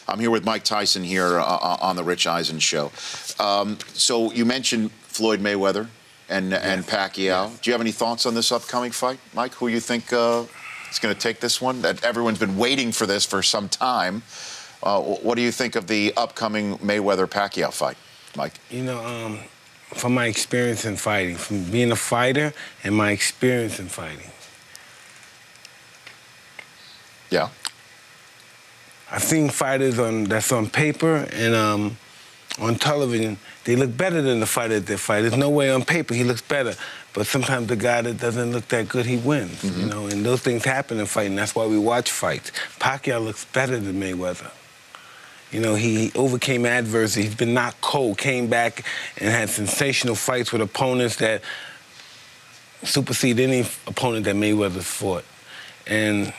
I'm here with Mike Tyson here on the Rich Eisen Show. So you mentioned Floyd Mayweather and Pacquiao. Yes. Do you have any thoughts on this upcoming fight, Mike? Who you think is going to take this one? That everyone's been waiting for this for some time. What do you think of the upcoming Mayweather-Pacquiao fight, Mike? You know, from my experience in fighting, from being a fighter and my experience in fighting. Yeah. I've seen fighters that's on paper and on television, they look better than the fighter that they fight. There's no way on paper he looks better. But sometimes the guy that doesn't look that good, he wins, you know, and those things happen in fighting. That's why we watch fights. Pacquiao looks better than Mayweather. You know, he overcame adversity. He's been knocked cold, came back and had sensational fights with opponents that supersede any opponent that Mayweather's fought. And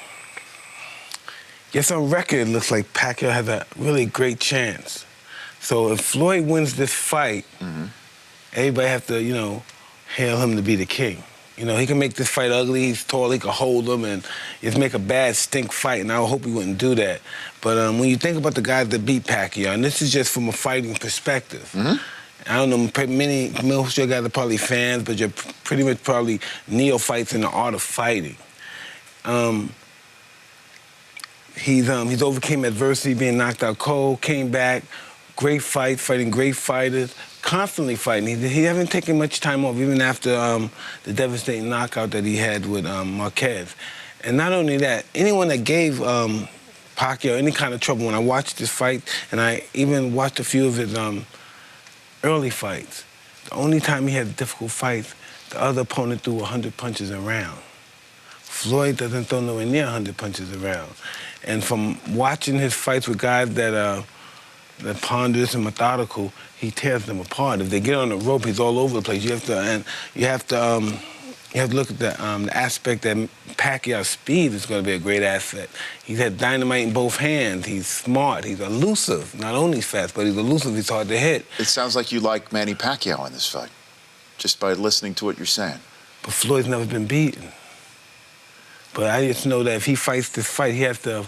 yes, on record, it looks like Pacquiao has a really great chance. So if Floyd wins this fight, everybody has to, you know, hail him to be the king. You know, he can make this fight ugly, he's tall, he can hold him, and just make a bad stink fight, and I hope he wouldn't do that. But when you think about the guys that beat Pacquiao, and this is just from a fighting perspective, I don't know, most of your guys are probably fans, but you're pretty much probably neophytes in the art of fighting. He's overcame adversity, being knocked out cold, came back, great fight, fighting great fighters, constantly fighting. He hasn't taken much time off, even after the devastating knockout that he had with Marquez. And not only that, anyone that gave Pacquiao any kind of trouble, when I watched this fight, and I even watched a few of his early fights, the only time he had difficult fights, the other opponent threw 100 punches a round. Floyd doesn't throw nowhere near 100 punches around. And from watching his fights with guys that ponderous and methodical, he tears them apart. If they get on the rope, he's all over the place. You have to look at the aspect that Pacquiao's speed is going to be a great asset. He's had dynamite in both hands. He's smart. He's elusive. Not only fast, but he's elusive. He's hard to hit. It sounds like you like Manny Pacquiao in this fight, just by listening to what you're saying. But Floyd's never been beaten. But I just know that if he fights this fight, he has to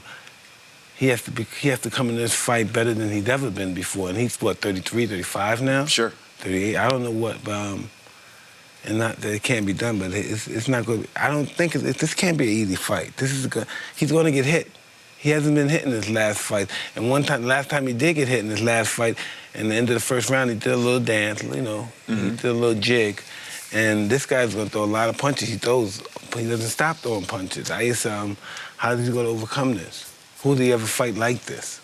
come in this fight better than he's ever been before. And he's, what, 33, 35 now? Sure. 38, I don't know what, but, and not that it can't be done, but it's not good. I don't think, this can't be an easy fight. He's going to get hit. He hasn't been hit in his last fight. And last time he did get hit in his last fight, in the end of the first round, he did a little dance, you know, he did a little jig. And this guy's going to throw a lot of punches. He doesn't stop throwing punches. How is he going to overcome this? Who do you ever fight like this?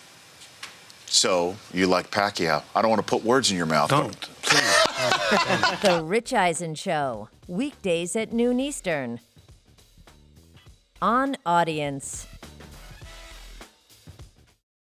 So, you like Pacquiao. I don't want to put words in your mouth. Don't, please. The Rich Eisen Show, weekdays at noon Eastern. On Audience.